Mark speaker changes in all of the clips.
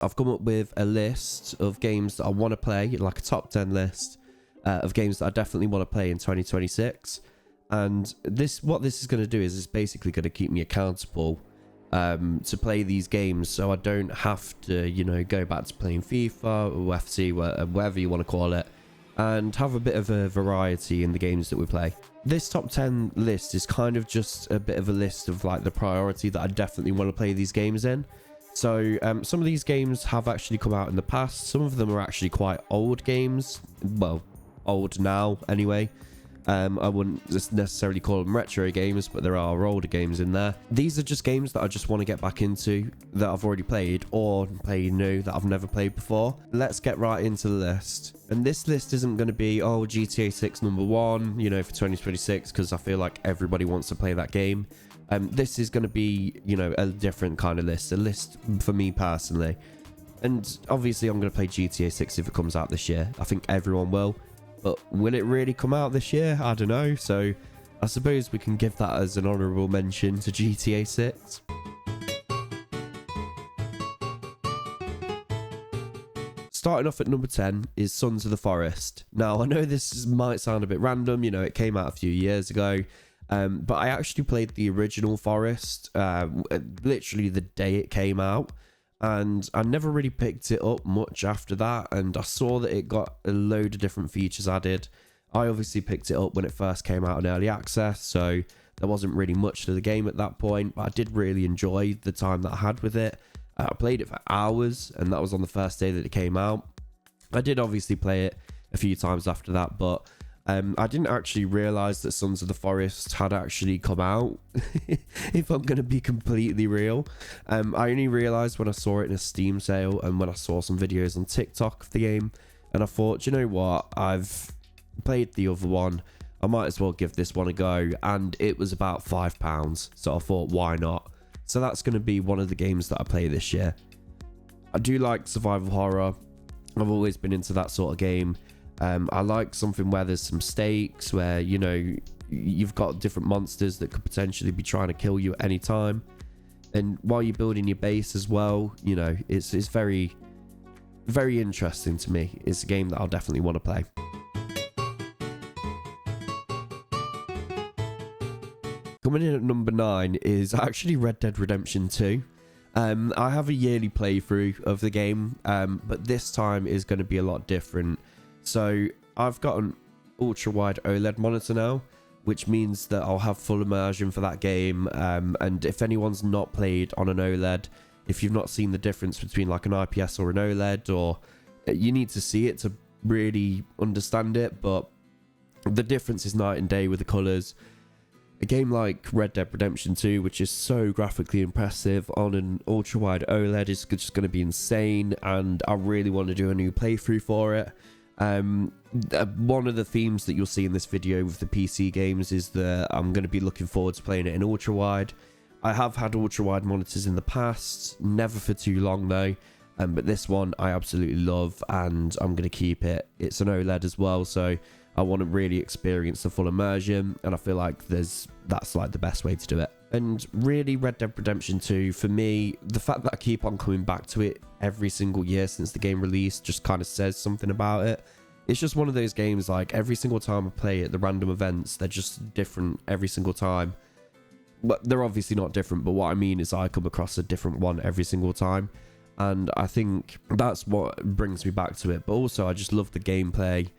Speaker 1: I've come up with a list of games that I want to play, like a top 10 list of games that I definitely want to play in 2026. And what this is going to do is it's basically going to keep me accountable to play these games, so I don't have to, go back to playing FIFA or FC, whatever you want to call it, and have a bit of a variety in the games that we play. This top 10 list is kind of just a bit of a list of like the priority that I definitely want to play these games in. So some of these games have actually come out in the past. Some of them are actually quite old games. Well, old now anyway. I wouldn't just necessarily call them retro games, but there are older games in there. These are just games that I just want to get back into that I've already played, or play new that I've never played before. Let's get right into the list. And this list isn't going to be, GTA 6 number 1, for 2026, because I feel like everybody wants to play that game. This is going to be, a different kind of list, a list for me personally. And obviously I'm going to play GTA 6 if it comes out this year. I think everyone will. But will it really come out this year? I don't know. So I suppose we can give that as an honourable mention to GTA 6. Starting off at number 10 is Sons of the Forest. Now, I know this might sound a bit random. It came out a few years ago. But I actually played the original Forest literally the day it came out. And I never really picked it up much after that, and I saw that it got a load of different features added. I obviously picked it up when it first came out in early access, so there wasn't really much to the game at that point, but I did really enjoy the time that I had with it. I played it for hours, and that was on the first day that it came out. I did obviously play it a few times after that, but I didn't actually realise that Sons of the Forest had actually come out, if I'm going to be completely real. I only realised when I saw it in a Steam sale and when I saw some videos on TikTok of the game, and I thought, you know what, I've played the other one, I might as well give this one a go, and it was about £5, so I thought, why not? So that's going to be one of the games that I play this year. I do like survival horror. I've always been into that sort of game. I like something where there's some stakes, where, you've got different monsters that could potentially be trying to kill you at any time. And while you're building your base as well, it's very, very interesting to me. It's a game that I'll definitely want to play. Coming in at number 9 is actually Red Dead Redemption 2. I have a yearly playthrough of the game, but this time is going to be a lot different. So I've got an ultra-wide OLED monitor now, which means that I'll have full immersion for that game. And if anyone's not played on an OLED, if you've not seen the difference between like an IPS or an OLED, or you need to see it to really understand it, but the difference is night and day with the colours. A game like Red Dead Redemption 2, which is so graphically impressive on an ultra-wide OLED, is just going to be insane, and I really want to do a new playthrough for it. One of the themes that you'll see in this video with the PC games is that I'm going to be looking forward to playing it in ultra-wide. I have had ultra-wide monitors in the past, never for too long though, but this one I absolutely love, and I'm going to keep it. It's an OLED as well, so I want to really experience the full immersion, and I feel like that's like the best way to do it. And really, Red Dead Redemption 2, for me, the fact that I keep on coming back to it every single year since the game released just kind of says something about it. It's just one of those games, like, every single time I play it, the random events, they're just different every single time. But they're obviously not different, but what I mean is I come across a different one every single time. And I think that's what brings me back to it. But also, I just love the gameplay.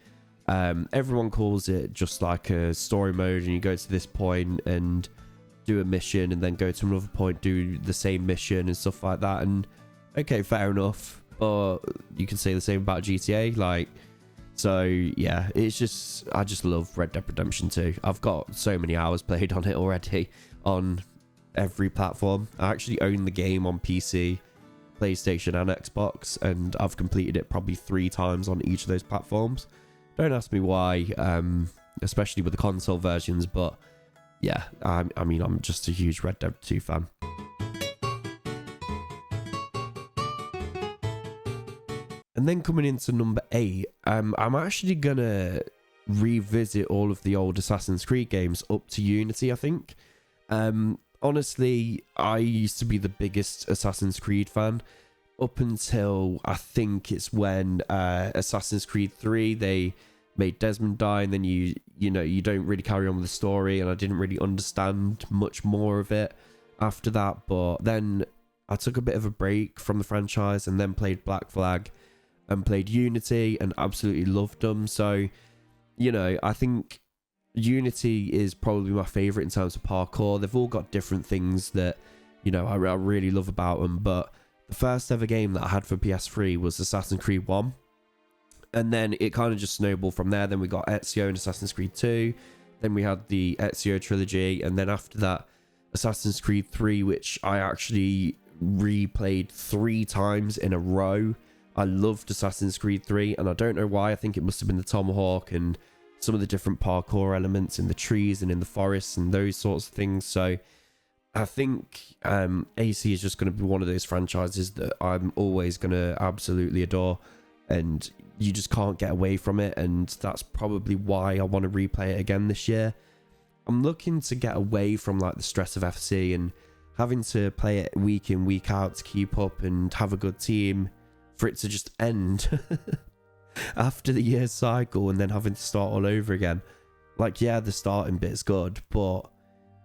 Speaker 1: Everyone calls it just like a story mode, and you go to this point and do a mission, and then go to another point, do the same mission and stuff like that. And okay, fair enough, but you can say the same about GTA. So yeah, it's just, I just love Red Dead Redemption 2. I've got so many hours played on it already on every platform. I actually own the game on PC, PlayStation and Xbox, and I've completed it probably 3 times on each of those platforms. Don't ask me why, especially with the console versions, but yeah, I mean, I'm just a huge Red Dead 2 fan. And then coming into number 8, I'm actually gonna revisit all of the old Assassin's Creed games up to Unity, I think. Honestly, I used to be the biggest Assassin's Creed fan up until I think it's when Assassin's Creed 3 they made Desmond die, and then you know you don't really carry on with the story, and I didn't really understand much more of it after that. But then I took a bit of a break from the franchise and then played Black Flag and played Unity and absolutely loved them. So, you know, I think Unity is probably my favorite in terms of parkour. They've all got different things that, you know, I really love about them. But the first ever game that I had for PS3 was Assassin's Creed 1. And then it kind of just snowballed from there. Then we got Ezio and Assassin's Creed 2. Then we had the Ezio trilogy. And then after that, Assassin's Creed 3, which I actually replayed 3 times in a row. I loved Assassin's Creed 3, and I don't know why. I think it must have been the tomahawk and some of the different parkour elements in the trees and in the forests and those sorts of things. So I think AC is just going to be one of those franchises that I'm always going to absolutely adore, and you just can't get away from it. And that's probably why I want to replay it again this year. I'm looking to get away from like the stress of FC and having to play it week in, week out to keep up and have a good team, for it to just end after the year's cycle and then having to start all over again. Like, yeah, the starting bit's good, but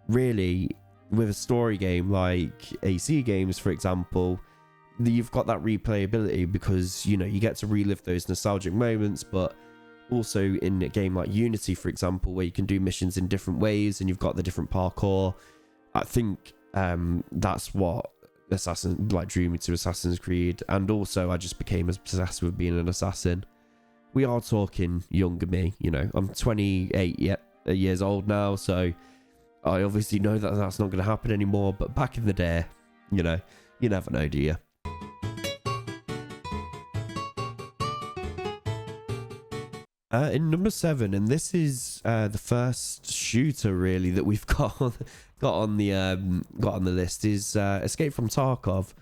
Speaker 1: really, with a story game like AC games, for example, you've got that replayability because, you know, you get to relive those nostalgic moments. But also in a game like Unity, for example, where you can do missions in different ways and you've got the different parkour, I think that's what drew me to Assassin's Creed. And also I just became obsessed with being an assassin. We are talking younger me, you know, I'm 28 years old now, so I obviously know that that's not going to happen anymore. But back in the day, you know, you never know, do you? In number 7, and this is the first shooter really that we've got on the list, is Escape from Tarkov.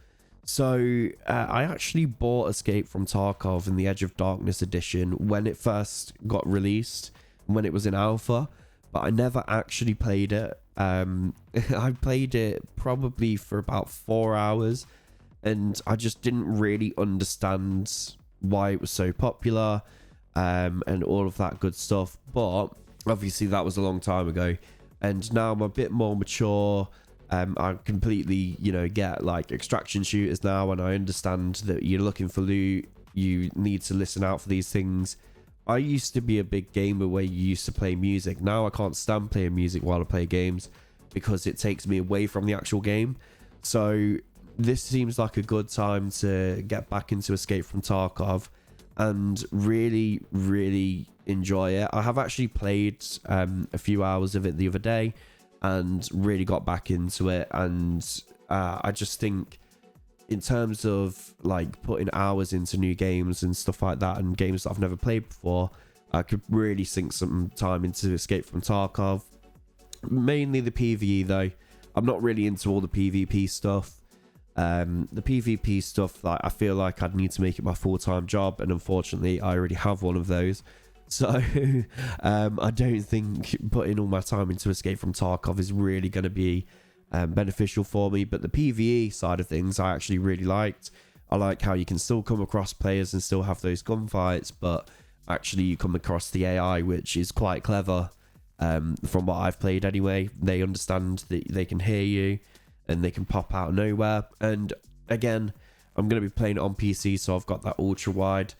Speaker 1: So I actually bought Escape from Tarkov in the Edge of Darkness edition when it first got released, when it was in alpha, but I never actually played it. I played it probably for about 4 hours, and I just didn't really understand why it was so popular. And all of that good stuff. But obviously that was a long time ago, and now I'm a bit more mature. I completely, you know, get like extraction shooters now, and I understand that you're looking for loot, you need to listen out for these things. I used to be a big gamer where you used to play music. Now I can't stand playing music while I play games because it takes me away from the actual game. So this seems like a good time to get back into Escape from Tarkov and really enjoy it. I have actually played a few hours of it the other day and really got back into it. And I just think in terms of like putting hours into new games and stuff like that, and games that I've never played before, I could really sink some time into Escape from Tarkov. Mainly the PvE though. I'm not really into all the PvP stuff. The PvP stuff, like, I feel like I'd need to make it my full-time job, and unfortunately I already have one of those. So I don't think putting all my time into Escape from Tarkov is really going to be beneficial for me. But the PvE side of things I actually really liked. I like how you can still come across players and still have those gunfights, but actually you come across the AI, which is quite clever. From what I've played anyway, they understand that they can hear you and they can pop out of nowhere. And again, I'm going to be playing it on PC, so I've got that ultra wide.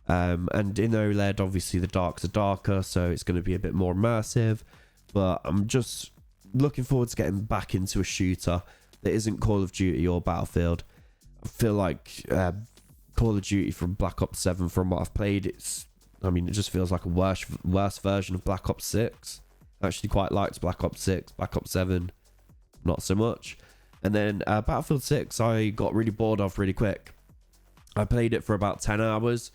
Speaker 1: And in OLED, obviously the darks are darker, so it's going to be a bit more immersive. But I'm just looking forward to getting back into a shooter that isn't Call of Duty or Battlefield. I feel like Call of Duty from Black Ops 7, from what I've played, it just feels like a worse version of Black Ops 6. I actually quite liked Black Ops 6. Black Ops 7, not so much. And then Battlefield 6, I got really bored of really quick. I played it for about 10 hours.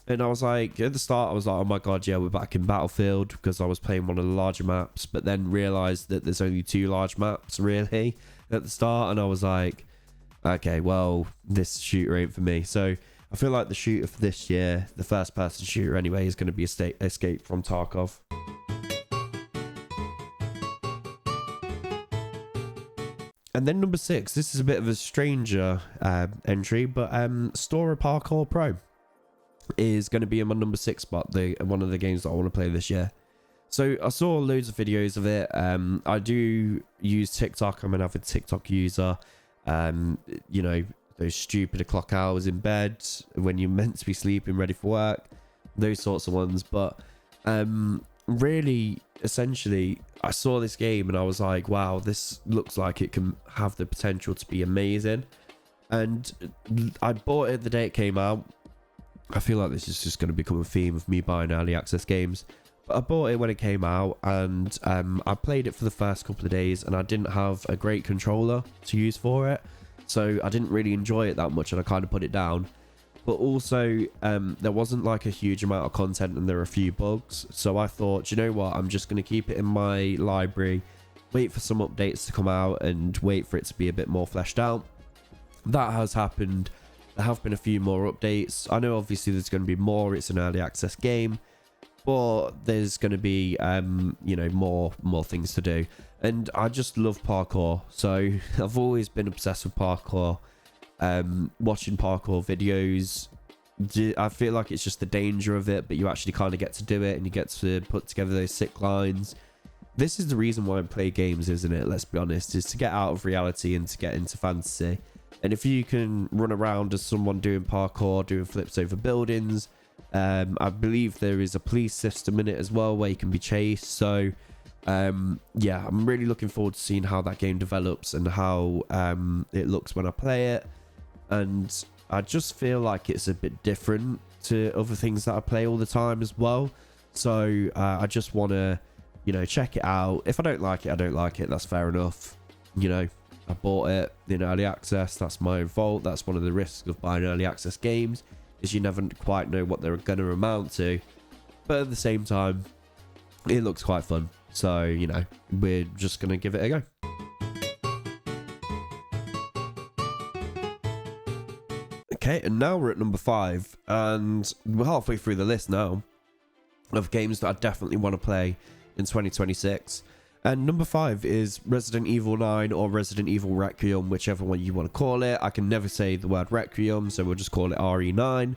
Speaker 1: And I was like, at the start, I was like, oh my god, yeah, we're back in Battlefield, because I was playing one of the larger maps. But then realised that there's only 2 large maps, really, at the start. And I was like, okay, well, this shooter ain't for me. So I feel like the shooter for this year, the first-person shooter anyway, is going to be Escape from Tarkov. And then number 6, this is a bit of a stranger entry, but Stora Parkour Pro is going to be in my number 6 spot, one of the games that I want to play this year. So I saw loads of videos of it. I do use TikTok. I'm an avid TikTok user. You know, those stupid o'clock hours in bed when you're meant to be sleeping, ready for work, those sorts of ones. But really, essentially, I saw this game and I was like, wow, this looks like it can have the potential to be amazing. And I bought it the day it came out. I feel like this is just going to become a theme of me buying early access games. But I bought it when it came out, and I played it for the first couple of days, and I didn't have a great controller to use for it. So I didn't really enjoy it that much, and I kind of put it down. But also, there wasn't like a huge amount of content, and there were a few bugs. So I thought, you know what, I'm just going to keep it in my library, wait for some updates to come out, and wait for it to be a bit more fleshed out. That has happened. There have been a few more updates. I know obviously there's going to be more. It's an early access game, but there's going to be you know, more things to do. And I just love parkour, so I've always been obsessed with parkour. Watching parkour videos, I feel like it's just the danger of it, but you actually kind of get to do it, and you get to put together those sick lines. This is the reason why I play games, isn't it? Let's be honest, is to get out of reality and to get into fantasy. And if you can run around as someone doing parkour, doing flips over buildings, I believe there is a police system in it as well where you can be chased. So yeah, I'm really looking forward to seeing how that game develops and how it looks when I play it. And I just feel like it's a bit different to other things that I play all the time as well. So I just want to, you know, check it out. If I don't like it, I don't like it. That's fair enough. You know, I bought it in early access. That's my own fault. That's one of the risks of buying early access games, is you never quite know what they're going to amount to. But at the same time, it looks quite fun. So, you know, we're just going to give it a go. Okay, and now we're at number 5, and we're halfway through the list now of games that I definitely want to play in 2026. And number 5 is Resident Evil 9 or Resident Evil Requiem, whichever one you want to call it. I can never say the word Requiem, so we'll just call it RE9.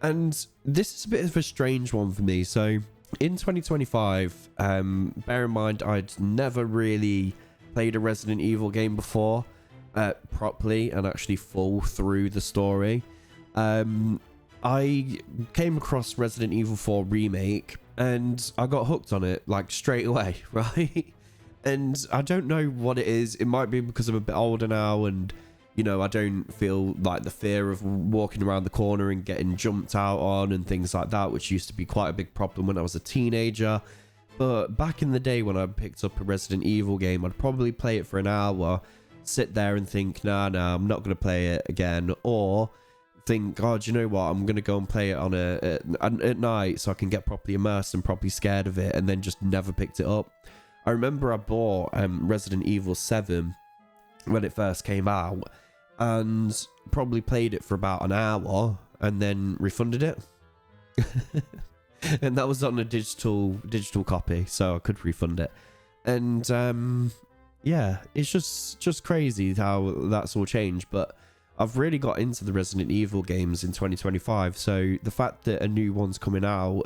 Speaker 1: And this is a bit of a strange one for me. So in 2025, bear in mind, I'd never really played a Resident Evil game before properly and actually full through the story. I came across Resident Evil 4 Remake, and I got hooked on it like straight away, right? And I don't know what it is. It might be because I'm a bit older now, and you know, I don't feel like the fear of walking around the corner and getting jumped out on and things like that, which used to be quite a big problem when I was a teenager. But back in the day when I picked up a Resident Evil game, I'd probably play it for an hour, sit there and think, nah, I'm not going to play it again, or think, oh, do you know what, I'm going to go and play it on at night so I can get properly immersed and properly scared of it, and then just never picked it up. I remember I bought Resident Evil 7 when it first came out, and probably played it for about an hour and then refunded it. And that was on a digital copy, so I could refund it. And yeah, it's just crazy how that's all changed. But I've really got into the Resident Evil games in 2025, so the fact that a new one's coming out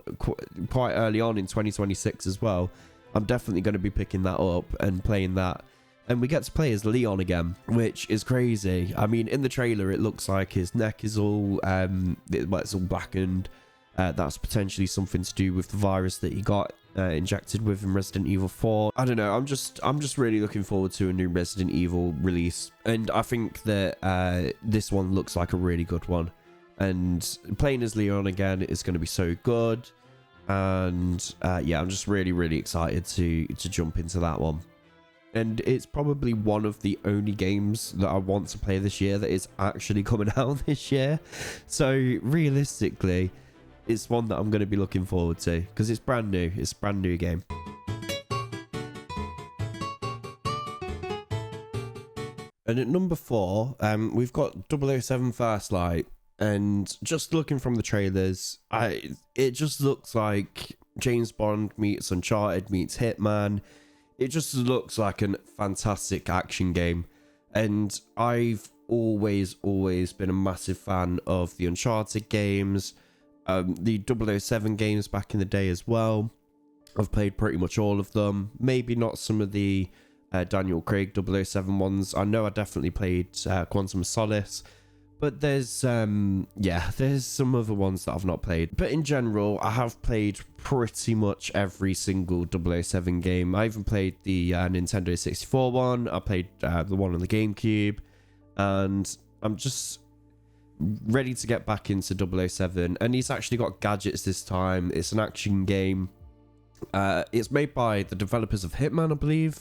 Speaker 1: quite early on in 2026 as well, I'm definitely going to be picking that up and playing that. And we get to play as Leon again, which is crazy. I mean, in the trailer, it looks like his neck is all it's all blackened. That's potentially something to do with the virus that he got injected with in Resident Evil 4. I don't know. I'm just really looking forward to a new Resident Evil release, and I think that this one looks like a really good one. And playing as Leon again is going to be so good. And yeah, I'm just really excited to jump into that one. And it's probably one of the only games that I want to play this year that is actually coming out this year. So realistically, it's one that I'm going to be looking forward to because it's brand new. It's a brand new game. And at number 4, we've got 007 First Light. And just looking from the trailers, it just looks like James Bond meets Uncharted meets Hitman. It just looks like a fantastic action game. And I've always been a massive fan of the Uncharted games, the 007 games back in the day as well. I've played pretty much all of them. Maybe not some of the Daniel Craig 007 ones. I know I definitely played Quantum of Solace. But there's some other ones that I've not played. But in general, I have played pretty much every single 007 game. I even played the Nintendo 64 one. I played the one on the GameCube. And I'm just ready to get back into 007. And he's actually got gadgets this time. It's an action game. It's made by the developers of Hitman, I believe.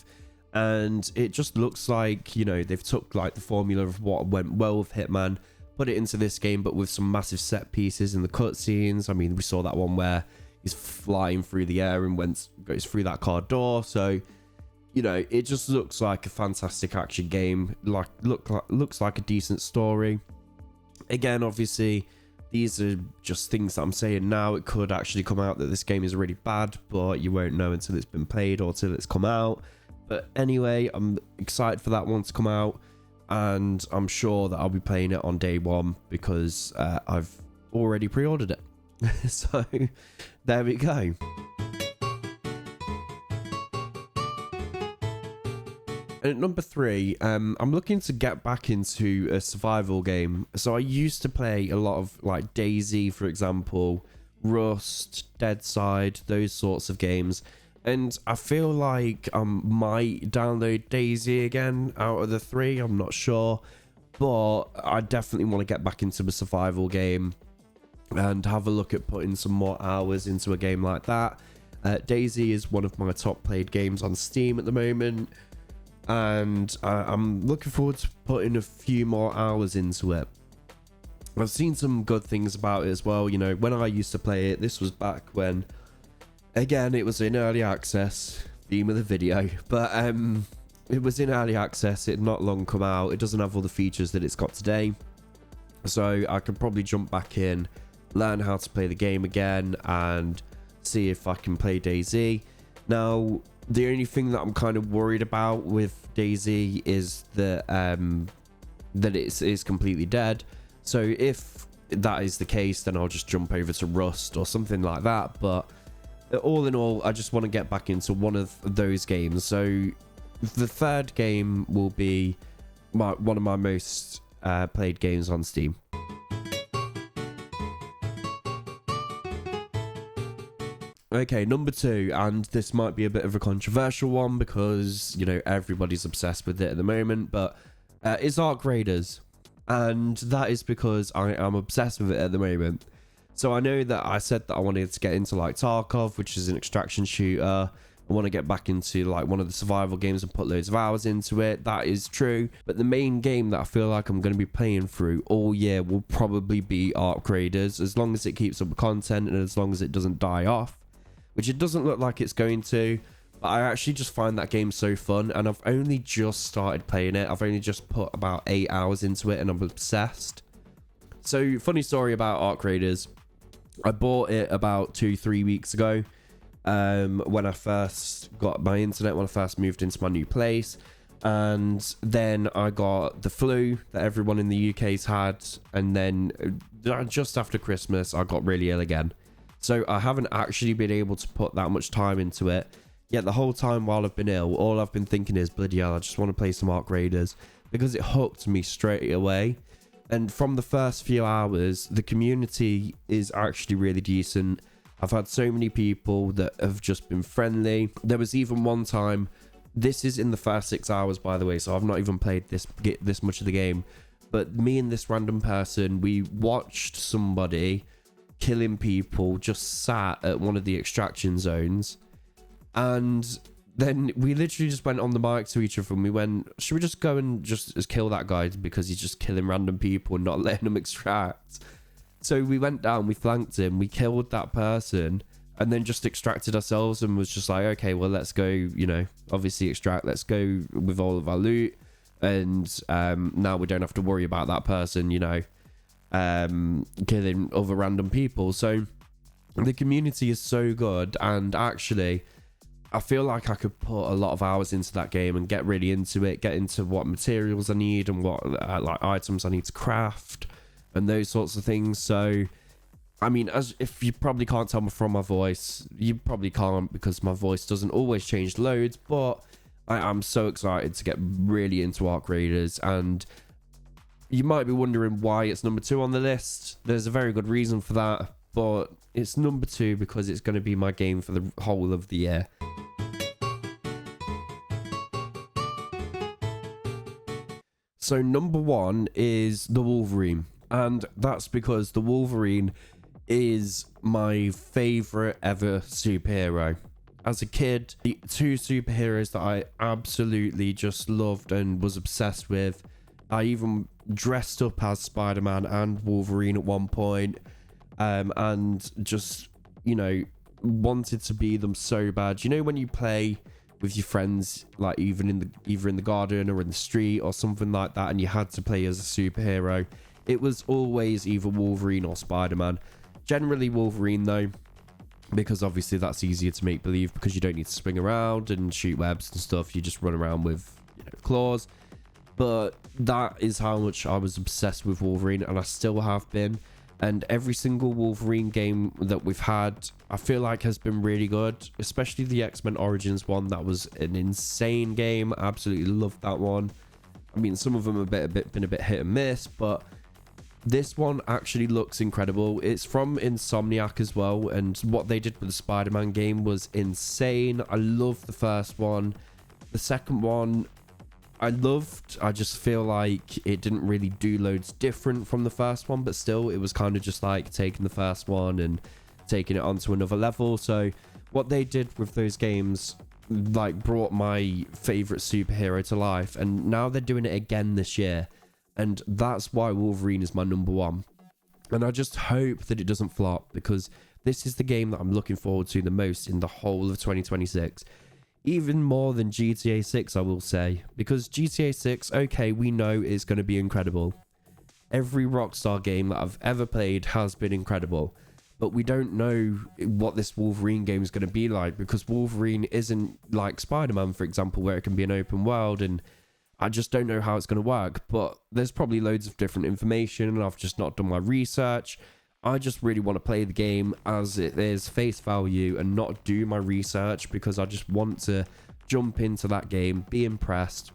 Speaker 1: And it just looks like, you know, they've took like the formula of what went well with Hitman, put it into this game, but with some massive set pieces in the cutscenes. I mean, we saw that one where he's flying through the air and goes through that car door. So, you know, it just looks like a fantastic action game. Looks like a decent story. Again, obviously, these are just things that I'm saying now. It could actually come out that this game is really bad, but you won't know until it's been played or till it's come out. But anyway, I'm excited for that one to come out, and I'm sure that I'll be playing it on day one because I've already pre-ordered it. So there we go. And at number 3, I'm looking to get back into a survival game. So I used to play a lot of like DayZ, for example, Rust, Deadside, those sorts of games. And I feel like I might download DayZ again out of the 3. I'm not sure. But I definitely want to get back into a survival game and have a look at putting some more hours into a game like that. DayZ is one of my top played games on Steam at the moment. And I'm looking forward to putting a few more hours into it. I've seen some good things about it as well. You know, when I used to play it, this was back when... Again, it was in early access, theme of the video, but it was in early access. It had not long come out. It doesn't have all the features that it's got today. So I could probably jump back in, learn how to play the game again, and see if I can play DayZ. Now, the only thing that I'm kind of worried about with DayZ is that it is completely dead. So if that is the case, then I'll just jump over to Rust or something like that. But all in all, I just want to get back into one of those games. So the third game will be one of my most played games on Steam. Okay, number 2, and this might be a bit of a controversial one because, you know, everybody's obsessed with it at the moment, but it's Arc Raiders. And that is because I am obsessed with it at the moment. So I know that I said that I wanted to get into like Tarkov, which is an extraction shooter. I want to get back into like one of the survival games and put loads of hours into it. That is true. But the main game that I feel like I'm going to be playing through all year will probably be Arc Raiders, as long as it keeps up with content and as long as it doesn't die off, which it doesn't look like it's going to. But I actually just find that game so fun, and I've only just started playing it. I've only just put about 8 hours into it and I'm obsessed. So funny story about Arc Raiders. I bought it about 2-3 weeks ago when I first got my internet, when I first moved into my new place. And then I got the flu that everyone in the UK's had. And then just after Christmas, I got really ill again. So I haven't actually been able to put that much time into it. Yet the whole time while I've been ill, all I've been thinking is, bloody hell, I just want to play some Arc Raiders. Because it hooked me straight away. And from the first few hours, the community is actually really decent. I've had so many people that have just been friendly. There was even one time, this is in the first 6 hours, by the way, so I've not even played this much of the game. But me and this random person, we watched somebody killing people, just sat at one of the extraction zones. And then we literally just went on the mic to each other and we went, should we just go and just kill that guy because he's just killing random people and not letting them extract? So we went down, we flanked him, we killed that person, and then just extracted ourselves and was just like, okay, well, let's go, you know, obviously extract, let's go with all of our loot. And now we don't have to worry about that person, you know, killing other random people. So the community is so good, and actually I feel like I could put a lot of hours into that game and get really into it, get into what materials I need and what like items I need to craft and those sorts of things. So I mean, as if you probably can't tell from my voice, you probably can't because my voice doesn't always change loads, but I'm so excited to get really into Arc Raiders. And you might be wondering why it's number 2 on the list. There's a very good reason for that, but it's number 2 because it's going to be my game for the whole of the year. So number 1 is the Wolverine, and that's because the Wolverine is my favorite ever superhero. As a kid, the 2 superheroes that I absolutely just loved and was obsessed with. I even dressed up as Spider-Man and Wolverine at one point, and just, you know, wanted to be them so bad. You know, when you play with your friends, like either in the garden or in the street or something like that, and you had to play as a superhero, it was always either Wolverine or Spider-Man. Generally Wolverine though, because obviously that's easier to make believe because you don't need to swing around and shoot webs and stuff. You just run around with, you know, claws. But that is how much I was obsessed with Wolverine, and I still have been. And every single Wolverine game that we've had, I feel like has been really good, especially the X-Men Origins one. That was an insane game. I absolutely loved that one. I mean, some of them have been a bit hit and miss, but this one actually looks incredible. It's from Insomniac as well, and what they did with the Spider-Man game was insane. I loved the first one. The second one, I loved. I just feel like it didn't really do loads different from the first one, but still, it was kind of just like taking the first one and taking it onto another level. So what they did with those games, like, brought my favorite superhero to life, and now they're doing it again this year. And that's why Wolverine is my number 1. And I just hope that it doesn't flop, because this is the game that I'm looking forward to the most in the whole of 2026. Even more than GTA 6, I will say. Because GTA 6, okay, we know is going to be incredible. Every Rockstar game that I've ever played has been incredible. But we don't know what this Wolverine game is going to be like, because Wolverine isn't like Spider-Man, for example, where it can be an open world, and I just don't know how it's going to work. But there's probably loads of different information, and I've just not done my research. I just really want to play the game as it is, face value, and not do my research, because I just want to jump into that game, be impressed,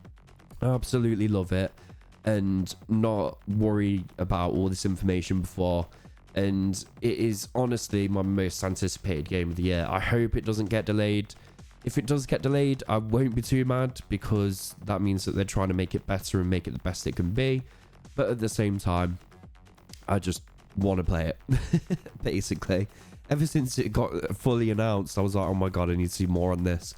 Speaker 1: absolutely love it, and not worry about all this information before. And it is honestly my most anticipated game of the year. I hope it doesn't get delayed. If it does get delayed, I won't be too mad, because that means that they're trying to make it better and make it the best it can be. But at the same time, I just want to play it, basically. Ever since it got fully announced, I was like, oh my god, I need to see more on this.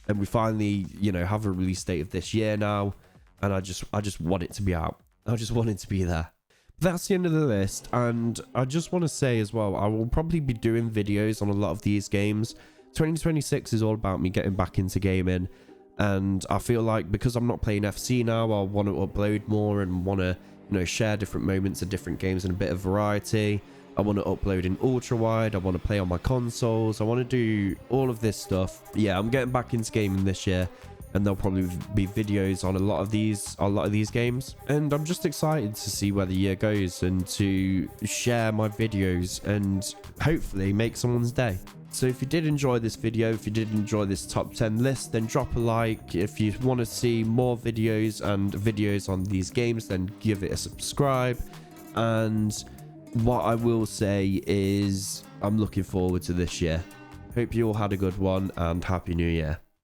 Speaker 1: And we finally, you know, have a release date of this year now, and I just want it to be out. I just want it to be there. That's the end of the list, and I just want to say as well, I will probably be doing videos on a lot of these games. 2026 is all about me getting back into gaming, and I feel like because I'm not playing FC now, I want to upload more and want to, you know, share different moments of different games and a bit of variety. I want to upload in ultra wide. I want to play on my consoles. I want to do all of this stuff. Yeah, I'm getting back into gaming this year, and there'll probably be videos on a lot of these games. And I'm just excited to see where the year goes and to share my videos and hopefully make someone's day. So if you did enjoy this video, if you did enjoy this top 10 list, then drop a like. If you want to see more videos and videos on these games, then give it a subscribe. And what I will say is I'm looking forward to this year. Hope you all had a good one, and Happy New Year.